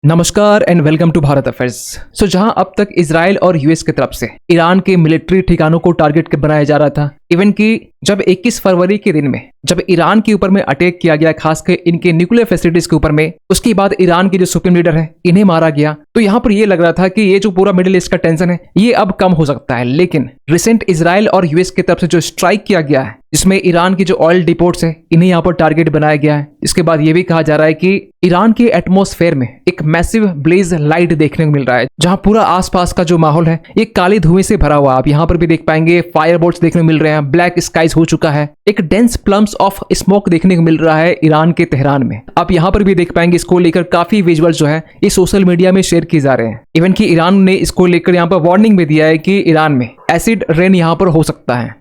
नमस्कार and welcome to Bharat affairs. So जहां अब तक इजराइल और यूएस की तरफ से ईरान के मिलिट्री ठिकानों को टारगेट के बनाया जा रहा था, इवन कि जब 21 फरवरी के दिन में जब ईरान के ऊपर में अटैक किया गया, खासकर इनके न्यूक्लियर फैसिलिटीज के ऊपर में, उसके बाद ईरान के जो सुप्रीम लीडर है इन्हें मारा गया, तो यहाँ पर ये लग रहा था कि ये जो पूरा मिडिल ईस्ट का टेंशन है ये अब कम हो सकता है। लेकिन रिसेंट इजराइल और यूएस की तरफ से जो स्ट्राइक किया गया है, जिसमें ईरान की जो ऑयल डिपोट्स है इन्हें यहाँ पर टारगेट बनाया गया है। इसके बाद ये भी कहा जा रहा है कि ईरान के एटमॉस्फेयर में एक मैसिव ब्लेज लाइट देखने को मिल रहा है, जहां पूरा आसपास का जो माहौल है ये काले धुएं से भरा हुआ। आप यहाँ पर भी देख पाएंगे फायर बोल्ट्स देखने को मिल रहे हैं, ब्लैक स्काइज हो चुका है, एक डेंस प्लम्स ऑफ स्मोक देखने को मिल रहा है ईरान के तेहरान में। आप यहाँ पर भी देख पाएंगे इसको लेकर काफी विजुअल जो है ये सोशल मीडिया में शेयर किए जा रहे हैं। इवन कि ईरान ने इसको लेकर यहाँ पर वार्निंग भी दिया है कि ईरान में एसिड रेन यहाँ पर हो सकता है।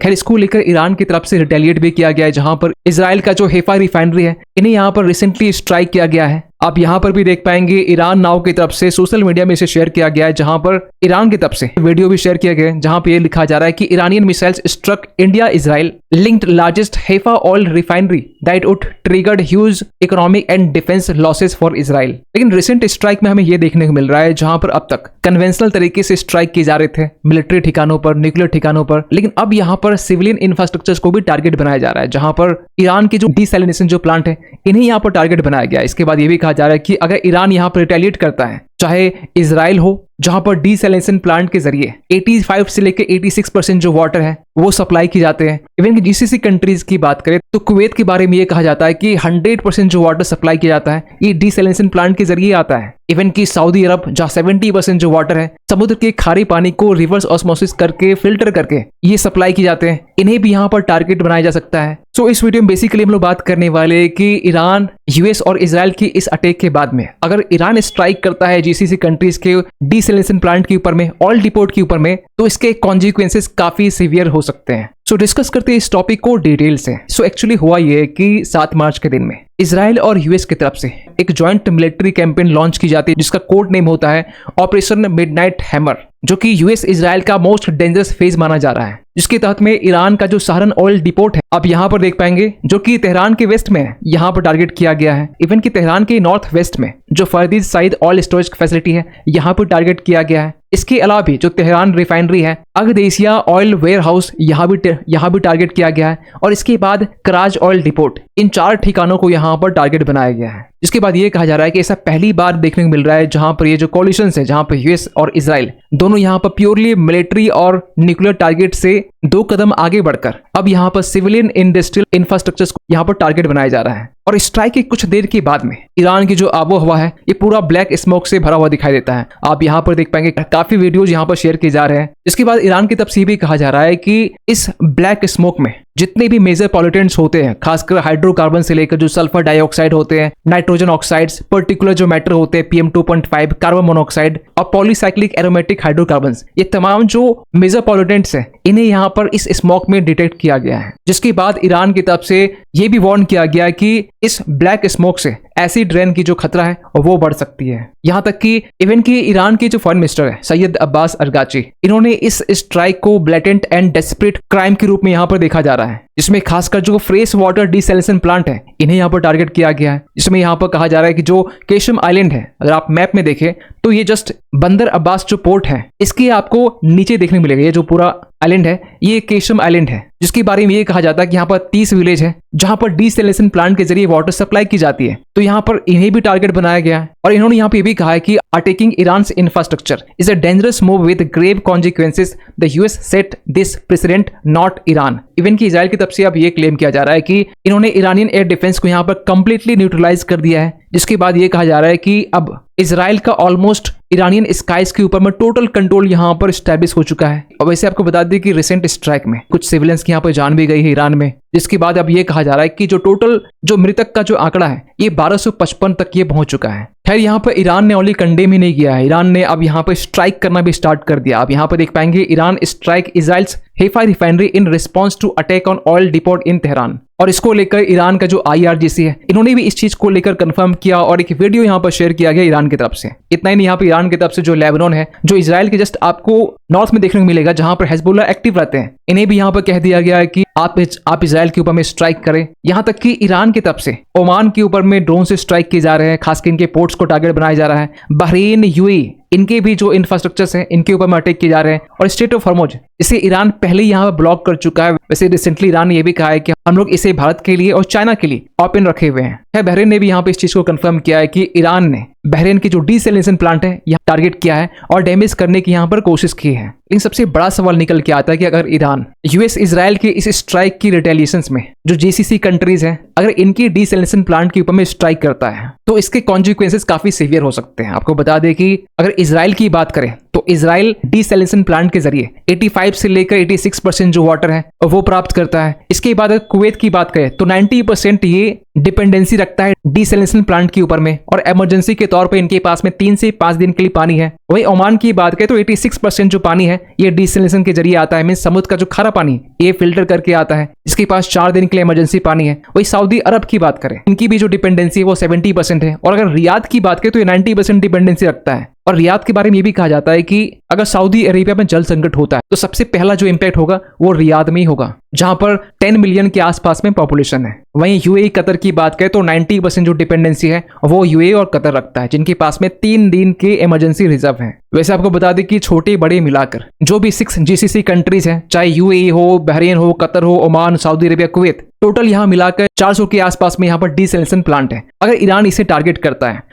खैर इसको लेकर ईरान की तरफ से रिटेलिएट भी किया गया है, जहां पर इजराइल का जो हेफा रिफाइनरी है इन्हें यहां पर रिसेंटली स्ट्राइक किया गया है। आप यहां पर भी देख पाएंगे ईरान नाउ की तरफ से सोशल मीडिया में इसे शेयर किया गया है, जहां पर ईरान की तरफ से वीडियो भी शेयर किया गया है, जहां पर यह लिखा जा रहा है कि Iranian missiles struck India Israel linked largest Haifa oil refinery that would triggered huge economic and defence losses for Israel. लेकिन रिसेंट स्ट्राइक में हमें यह देखने को मिल रहा है, जहां पर अब तक कन्वेंशनल तरीके से स्ट्राइक किए जा रहे थे मिलिट्री ठिकानों पर, न्यूक्लियर ठिकानों पर, लेकिन अब यहां पर सिविलियन इंफ्रास्ट्रक्चर को भी टारगेट बनाया जा रहा है, जहां पर ईरान के जो डिसैलिनेशन जो प्लांट है इन्हें यहां पर टारगेट बनाया गया। इसके बाद यह भी कहा जा रहा है कि अगर ईरान यहां पर रिटेलिएट करता है, चाहे इजराइल हो जहां पर डिसैलिनेशन प्लांट के जरिए 85 से लेकर 86% जो वाटर है वो सप्लाई की जाते हैं। इवन कि जीसीसी कंट्रीज की बात करें तो कुवैत के बारे में ये कहा जाता है कि 100% जो वाटर सप्लाई किया जाता है ये डिसैलिनेशन प्लांट के जरिए आता है। इवन कि सऊदी अरब जहां 70% जो वाटर है समुद्र के खारे पानी को रिवर्स ऑस्मोसिस करके फिल्टर करके ये सप्लाई की जाते हैं, इन्हें भी यहाँ पर टारगेट बनाया जा सकता है। सो इस वीडियो में बेसिकली हम लोग बात करने वाले कि ईरान, यूएस और इजराइल की इस अटैक के बाद में अगर ईरान स्ट्राइक करता है जीसीसी कंट्रीज के डिसैलिनेशन प्लांट के ऊपर में, ऑयल डिपोट के ऊपर में, तो इसके कॉन्सिक्वेंसेस काफी सीवियर हो सकते हैं। सो डिस्कस करते हैं इस टॉपिक को डिटेल से। सो एक्चुअली हुआ ये कि 7 मार्च के दिन में इजराइल और यूएस की तरफ से एक जॉइंट मिलिट्री कैंपेन लॉन्च की जाती है, जिसका कोड नेम होता है ऑपरेशन मिडनाइट हैमर, जो कि यूएस इजराइल का मोस्ट डेंजरस फेज माना जा रहा है, जिसके तहत में ईरान का जो सहारन ऑयल डिपोट है आप यहाँ पर देख पाएंगे, जो कि तेहरान के वेस्ट में है, यहाँ पर टारगेट किया गया है। इवन कि तेहरान के नॉर्थ वेस्ट में जो फरदीद साइद ऑयल स्टोरेज फैसिलिटी है यहाँ पर टारगेट किया गया है। इसके अलावा भी जो तेहरान रिफाइनरी है, अगदेसिया ऑयल वेयर हाउस यहाँ भी टारगेट किया गया है, और इसके बाद कराज ऑयल डिपोट, इन 4 ठिकानों को यहाँ पर टारगेट बनाया गया है। इसके बाद ये कहा जा रहा है कि ऐसा पहली बार देखने को मिल रहा है जहां पर ये जो कोलिशन है, जहां पर यूएस और इजराइल दोनों यहाँ पर प्योरली मिलिट्री और न्यूक्लियर टारगेट से 2 कदम आगे बढ़कर अब यहाँ पर सिविलियन इंडस्ट्रियल इंफ्रास्ट्रक्चर को यहाँ पर टारगेट बनाया जा रहा है। और स्ट्राइक के कुछ देर के बाद में ईरान की जो आबो हवा है ये पूरा ब्लैक स्मोक से भरा हुआ दिखाई देता है। आप यहाँ पर देख पाएंगे काफी वीडियोज यहाँ पर शेयर किए जा रहे हैं। इसके बाद ईरान की तरफ से भी कहा जा रहा है कि इस ब्लैक स्मोक में जितने भी मेजर पॉल्यूटेंट्स होते हैं, खासकर हाइड्रोकार्बन से लेकर जो सल्फर डाइऑक्साइड होते हैं, नाइट्रोजन ऑक्साइड्स, पर्टिकुलर जो मैटर होते हैं PM 2.5, कार्बन मोनोऑक्साइड और पॉलीसाइक्लिक एरोमेटिक हाइड्रोकार्बन्स, ये तमाम जो मेजर पॉल्यूटेंट्स हैं इन्हें यहाँ पर इस स्मोक में डिटेक्ट किया गया है। जिसके बाद ईरान की तरफ से ये भी वार्न किया गया कि इस ब्लैक स्मोक से एसिड रेन की जो खतरा है वो बढ़ सकती है। यहाँ तक कि इवन कि ईरान के जो फॉरेन मिनिस्टर है सैयद अब्बास अरगाची, इन्होंने इस स्ट्राइक को ब्लैटेंट एंड डेस्परेट क्राइम के रूप में यहाँ पर देखा जा रहा है, जिसमें खासकर जो फ्रेश वाटर डिसैलिनेशन प्लांट है इन्हें यहाँ पर टारगेट किया गया है। जिसमें यहाँ पर कहा जा रहा है कि जो केशम आइलैंड है, अगर आप मैप में देखें तो ये जस्ट बंदर अब्बास जो पोर्ट है इसके आपको नीचे देखने को मिलेगा। ये जो पूरा आइलैंड है ये केशम आइलैंड है, जिसके बारे में ये कहा जाता है कि यहाँ पर 30 विलेज है जहां पर डिसैलिनेशन प्लांट के जरिए वाटर सप्लाई की जाती है, तो यहाँ पर इन्हें भी टारगेट बनाया गया है। और इन्होंने यहाँ पे भी कहा है कि attacking Iran's infrastructure is a dangerous move with grave consequences, the US set this president not Iran. Even कि इजराइल की तरफ से अब ये क्लेम किया जा रहा है कि इन्होंने ईरानियन एयर डिफेंस को यहाँ पर कंप्लीटली न्यूट्रलाइज कर दिया है, जिसके बाद ये कहा जा रहा है कि अब इजराइल का ऑलमोस्ट ईरानियन स्काइज के ऊपर में टोटल कंट्रोल यहाँ पर स्टैब्लिश हो चुका है। और वैसे आपको बता दें कि रिसेंट स्ट्राइक में कुछ सिविलियंस की यहाँ पर जान भी गई है ईरान में, जिसके बाद अब ये कहा जा रहा है कि जो टोटल जो मृतक का जो आंकड़ा है ये 1255 तक ये पहुंच चुका है। खैर यहाँ पर ईरान ने ओनली कंडेम ही नहीं किया है, ईरान ने अब यहाँ पर स्ट्राइक करना भी स्टार्ट कर दिया। आप यहाँ पर देख पाएंगे Iran strike Israel's Haifa refinery in response to attack on oil depot in Tehran. और इसको लेकर ईरान का जो IRGC है इन्होंने भी इस चीज को लेकर कंफर्म किया और एक वीडियो यहाँ पर शेयर किया गया ईरान की तरफ से। इतना ही नहीं, यहाँ पर ईरान की तरफ से जो लेबनान है जो इजराइल के जस्ट आपको नॉर्थ में देखने को मिलेगा जहां पर हिजबुल्लाह एक्टिव रहते हैं, इन्हें भी यहाँ पर कह दिया गया है कि आप इजराइल के ऊपर में स्ट्राइक करें। यहाँ तक कि ईरान की तरफ से ओमान के ऊपर में ड्रोन से स्ट्राइक किए जा रहे हैं, खासकर इनके पोर्ट्स को टारगेट बनाया जा रहा है। बहरीन, UAE इनके भी जो इंफ्रास्ट्रक्चर्स हैं इनके ऊपर में अटैक किए जा रहे हैं। और स्टेट ऑफ हॉर्मुज इसे ईरान पहले ही यहाँ पर ब्लॉक कर चुका है। वैसे रिसेंटली ईरान ने यह भी कहा है कि हम लोग इसे भारत के लिए और चाइना के लिए ओपन रखे हुए हैं। बहरीन ने भी यहाँ पे इस चीज को कंफर्म किया है कि ईरान ने बहरीन की जो डीसैलिनेशन प्लांट है यहाँ टारगेट किया है और डैमेज करने की यहाँ पर कोशिश की है। इन सबसे बड़ा सवाल निकल के आता है कि अगर ईरान US इजराइल के इस स्ट्राइक की रिटेलिएशंस में जो GCC कंट्रीज हैं अगर इनकी डीसैलिनेशन प्लांट के ऊपर में स्ट्राइक करता है तो इसके कॉन्सिक्वेंसेस काफी सीवियर हो सकते हैं। आपको बता दें कि अगर इजराइल की बात करें तो इजराइल डीसैलिनेशन प्लांट के जरिए 85 से लेकर 86% जो वाटर है वो प्राप्त करता है। इसके बाद अगर कुवैत की बात करें तो 90% ये डिपेंडेंसी रखता है डीसैलिनेशन प्लांट के ऊपर में और इमरजेंसी के तौर पे इनके पास में 3 से 5 दिन के लिए पानी है। वही ओमान की बात करें तो 86% जो पानी है ये डीसैलिनेशन के जरिए आता है, मींस समुद्र का जो खारा पानी ये फिल्टर करके आता है, इसके पास 4 दिन के लिए इमरजेंसी पानी है। वही सऊदी अरब की बात करें इनकी भी जो डिपेंडेंसी है वो 70% है। और अगर रियाद की बात करें तो ये 90% डिपेंडेंसी रखता है। और रियाद के बारे में ये भी कहा जाता है कि अगर सऊदी अरेबिया में जल संकट होता है तो सबसे पहला जो इम्पैक्ट होगा वो रियाद में ही होगा जहां पर 10 मिलियन के आसपास में पॉपुलेशन है। वहीं UAE कतर की बात करें तो 90% जो डिपेंडेंसी है वो UAE और कतर रखता है, जिनके पास में 3 दिन के इमरजेंसी रिजर्व है। वैसे आपको बता दें कि छोटे बड़े मिलाकर जो भी 6 GCC कंट्रीज हैं, चाहे UAE हो, बहरीन हो, कतर हो, Oman, Saudi Arabia, Kuwait, total यहाँ मिलाकर 400 के आसपास में यहाँ पर डीसैलिनेशन प्लांट है। अगर ईरान इसे टारगेट करता है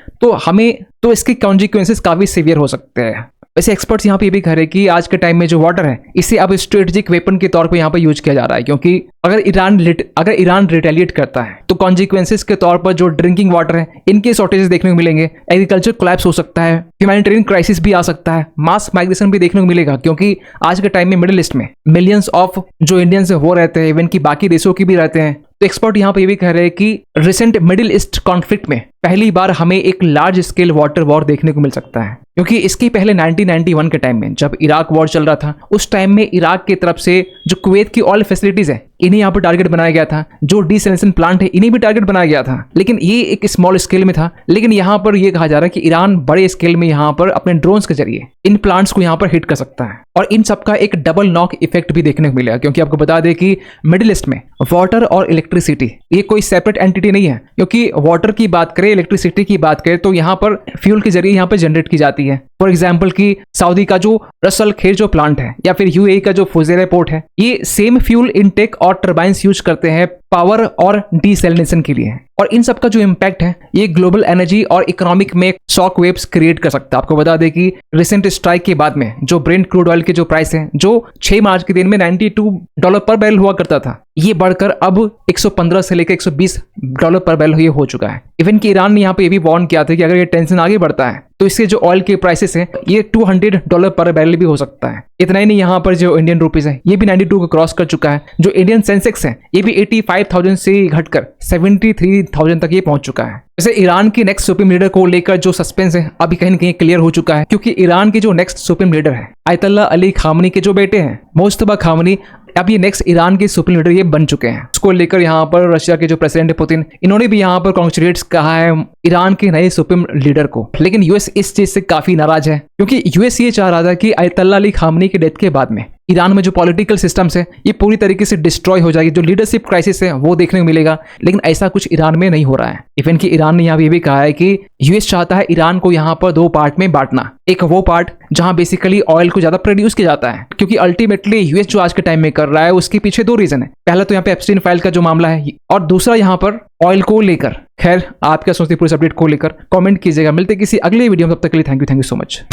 तो इसके कॉन्सिक्वेंसेस काफी सीवियर हो सकते हैं। वैसे एक्सपर्ट्स यहाँ पे ये भी कह रहे हैं कि आज के टाइम में जो वाटर है इसे अब स्ट्रेटेजिक वेपन के तौर पे यहाँ पर यूज किया जा रहा है, क्योंकि अगर ईरान रिटेलिएट करता है तो कॉन्सिक्वेंसेस के तौर पर जो ड्रिंकिंग वाटर है इनके शॉर्टेजेस देखने को मिलेंगे, एग्रीकल्चर कोलैप्स हो सकता है, ह्यूमैनिटेरियन क्राइसिस भी आ सकता है, मास माइग्रेशन भी देखने को मिलेगा, क्योंकि आज के टाइम में मिडिल ईस्ट में मिलियंस ऑफ जो इंडियंस वो रहते हैं, इवन की बाकी देशों की भी रहते हैं। तो एक्सपर्ट यहाँ पे ये भी कह रहे हैं कि रिसेंट मिडिल ईस्ट कॉन्फ्लिक्ट में पहली बार हमें एक लार्ज स्केल वाटर वॉर देखने को मिल सकता है, क्योंकि इसके पहले 1991 के टाइम में जब इराक वॉर चल रहा था उस टाइम में इराक की तरफ से जो कुवैत की ऑयल फैसिलिटीज है इन्हें यहाँ पर टारगेट बनाया गया था, जो डीसैलिनेशन प्लांट है इन्हें भी टारगेट बनाया गया था, लेकिन ये एक स्मॉल स्केल में था। लेकिन यहाँ पर ये कहा जा रहा है कि ईरान बड़े स्केल में यहाँ पर अपने ड्रोन्स के जरिए इन प्लांट्स को यहाँ पर हिट कर सकता है और इन सबका एक डबल नॉक इफेक्ट भी देखने को मिलेगा, क्योंकि आपको बता दें कि मिडिल ईस्ट में वाटर और इलेक्ट्रिसिटी ये कोई सेपरेट एंटिटी नहीं है, क्योंकि वाटर की बात करें, इलेक्ट्रिसिटी की बात करें तो यहाँ पर फ्यूल के जरिए यहाँ पर जनरेट की जाती है। फॉर एग्जाम्पल की सऊदी का जो रसल खेर जो प्लांट है या फिर UAE का जो फुजेरा पोर्ट है ये सेम फ्यूल इनटेक और टर्बाइंस यूज करते हैं पावर और डीसैलिनेशन के लिए। और इन सब का जो इम्पैक्ट है ये ग्लोबल एनर्जी और इकोनॉमिक में शॉक वेव्स क्रिएट कर सकता है। आपको बता दें कि रिसेंट स्ट्राइक के बाद में जो ब्रेंट क्रूड ऑयल के जो प्राइस है जो 6 मार्च के दिन में $92 पर बैरल हुआ करता था, ये बढ़कर अब 115 से लेकर $120 पर बैरल ये हो चुका है। इवन कि ईरान ने यहाँ पे ये भी वार्न किया था कि अगर ये टेंशन आगे बढ़ता है तो इससे जो ऑयल के प्राइसेस है ये $200 पर बैरल भी हो सकता है। इतना ही नहीं, यहाँ पर जो इंडियन रुपीज है ये भी 92 को क्रॉस कर चुका है। जो इंडियन सेंसेक्स है ये भी 85,000 से घटकर 73,000 तक ये पहुंच चुका है। वैसे ईरान की नेक्स्ट सुप्रीम लीडर को लेकर जो सस्पेंस है अभी कहीं न कहीं क्लियर हो चुका है, क्योंकि ईरान की जो नेक्स्ट सुप्रीम लीडर है आयतुल्लाह अली खामनी के जो बेटे हैं मुज्तबा खामनी, अब ये नेक्स्ट ईरान के सुप्रीम लीडर ये बन चुके हैं। इसको लेकर यहाँ पर रशिया के जो प्रेसिडेंट पुतिन इन्होंने भी यहाँ पर कांग्रेचुलेट्स कहा है ईरान के नए सुप्रीम लीडर को। लेकिन यूएस इस चीज से काफी नाराज है, क्योंकि यूएस ये चाह रहा था कि आयतुल्लाह अली खामनी की डेथ के बाद में ईरान में जो पॉलिटिकल सिस्टम्स है ये पूरी तरीके से डिस्ट्रॉय हो जाएगी, जो लीडरशिप क्राइसिस है वो देखने को मिलेगा। लेकिन ऐसा कुछ ईरान में नहीं हो रहा है। इवन कि ईरान ने यहाँ भी कहा है कि यूएस चाहता है ईरान को यहाँ पर 2 पार्ट में बांटना। एक वो पार्ट जहां बेसिकली ऑयल को ज्यादा प्रोड्यूस किया जाता है, क्योंकि अल्टीमेटली यूएस जो आज के टाइम में कर रहा है उसके पीछे 2 रीजन है। पहला तो यहाँ पे एप्स्टीन फाइल का जो मामला है, और दूसरा यहाँ पर ऑयल को लेकर। खैर, आप क्या सोचते हैं पूरे अपडेट को लेकर कमेंट कीजिएगा। मिलते किसी अगले वीडियो में, तब तक के लिए थैंक यू सो मच।